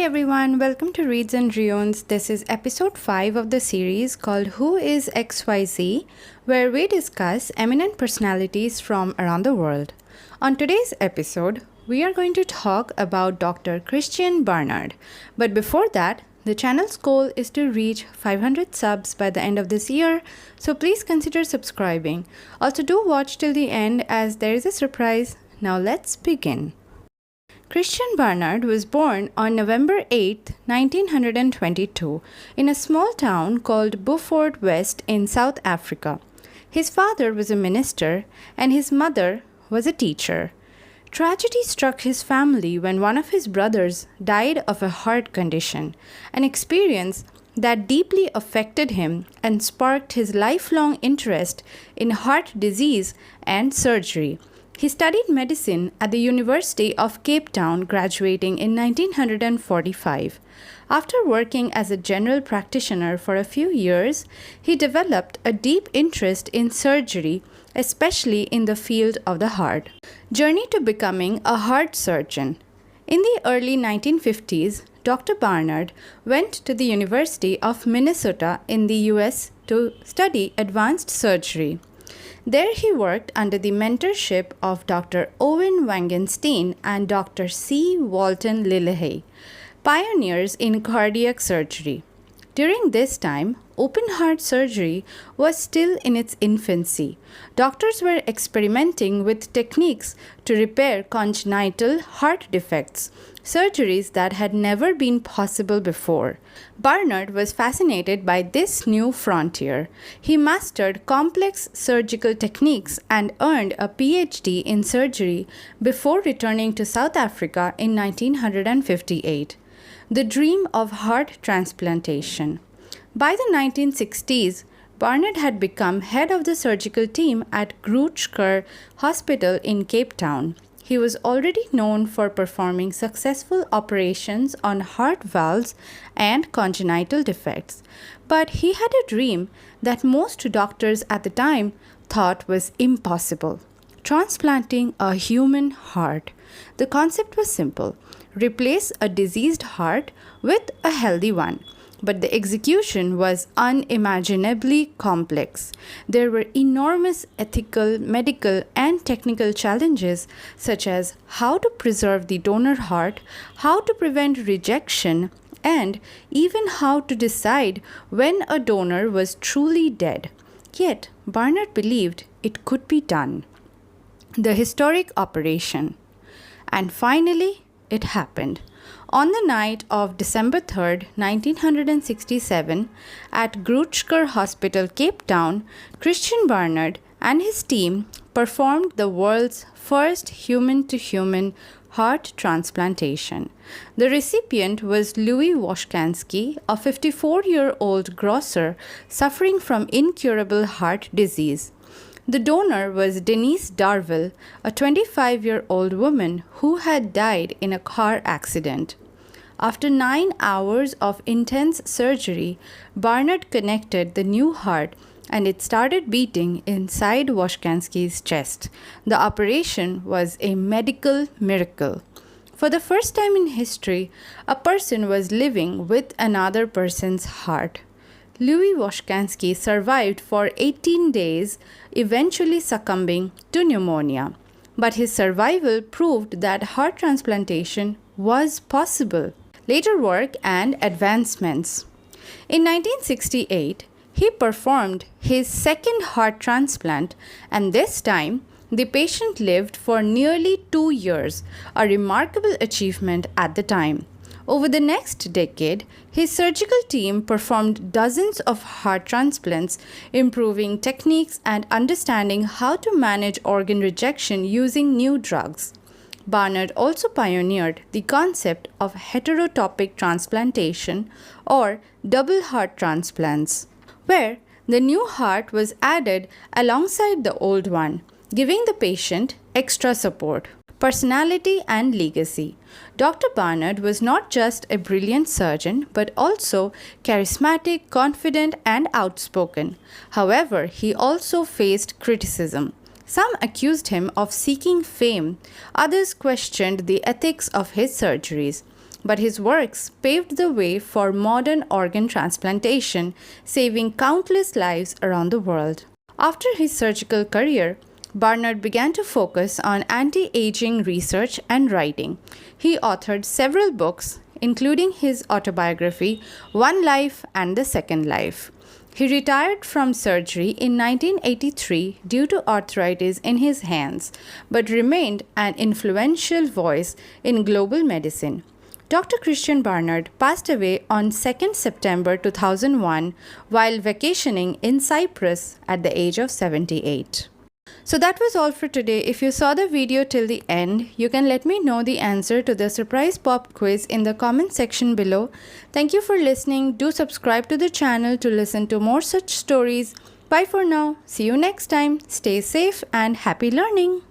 everyone, welcome to Reads and Reons. This is episode 5 of the series called Who is XYZ, where we discuss eminent personalities from around the world. On today's episode, we are going to talk about Dr. Christiaan Barnard. But before that, the channel's goal is to reach 500 subs by the end of this year, so please consider subscribing. Also do watch till the end as there is a surprise. Now let's begin. Christiaan Barnard was born on November 8, 1922, in a small town called Beaufort West in South Africa. His father was a minister and his mother was a teacher. Tragedy struck his family when one of his brothers died of a heart condition, an experience that deeply affected him and sparked his lifelong interest in heart disease and surgery. He studied medicine at the University of Cape Town, graduating in 1945. After working as a general practitioner for a few years, he developed a deep interest in surgery, especially in the field of the heart. Journey to becoming a heart surgeon. In the early 1950s, Dr. Barnard went to the University of Minnesota in the US to study advanced surgery. There he worked under the mentorship of Dr. Owen Wangenstein and Dr. C. Walton Lillehay, pioneers in cardiac surgery. During this time, open heart surgery was still in its infancy. Doctors were experimenting with techniques to repair congenital heart defects, surgeries that had never been possible before. Barnard was fascinated by this new frontier. He mastered complex surgical techniques and earned a PhD in surgery before returning to South Africa in 1958. The dream of heart transplantation. By the 1960s, Barnard had become head of the surgical team at Groote Schuur Hospital in Cape Town. He was already known for performing successful operations on heart valves and congenital defects. But he had a dream that most doctors at the time thought was impossible: transplanting a human heart. The concept was simple: replace a diseased heart with a healthy one. But the execution was unimaginably complex. There were enormous ethical, medical, and technical challenges, such as how to preserve the donor heart, how to prevent rejection, and even how to decide when a donor was truly dead. Yet, Barnard believed it could be done. The historic operation. And finally, it happened. On the night of December 3, 1967, at Groote Schuur Hospital, Cape Town, Christiaan Barnard and his team performed the world's first human-to-human heart transplantation. The recipient was Louis Washkansky, a 54-year-old grocer suffering from incurable heart disease. The donor was Denise Darville, a 25-year-old woman who had died in a car accident. After 9 hours of intense surgery, Barnard connected the new heart and it started beating inside Washkansky's chest. The operation was a medical miracle. For the first time in history, a person was living with another person's heart. Louis Washkansky survived for 18 days, eventually succumbing to pneumonia. But his survival proved that heart transplantation was possible. Later work and advancements. In 1968, he performed his second heart transplant, and this time, the patient lived for nearly 2 years, a remarkable achievement at the time. Over the next decade, his surgical team performed dozens of heart transplants, improving techniques and understanding how to manage organ rejection using new drugs. Barnard also pioneered the concept of heterotopic transplantation or double heart transplants, where the new heart was added alongside the old one, giving the patient extra support. Personality and legacy. Dr. Barnard was not just a brilliant surgeon, but also charismatic, confident, and outspoken. However, he also faced criticism. Some accused him of seeking fame. Others questioned the ethics of his surgeries. but his works paved the way for modern organ transplantation, saving countless lives around the world. After his surgical career, Barnard began to focus on anti-aging research and writing. He authored several books, including his autobiography, One Life and the Second Life. He retired from surgery in 1983 due to arthritis in his hands, but remained an influential voice in global medicine. Dr. Christiaan Barnard passed away on 2nd September 2001 while vacationing in Cyprus at the age of 78. So that was all for today. If you saw the video till the end, you can let me know the answer to the surprise pop quiz in the comment section below. Thank you for listening. Do subscribe to the channel to listen to more such stories. Bye for now. See you next time. Stay safe and happy learning.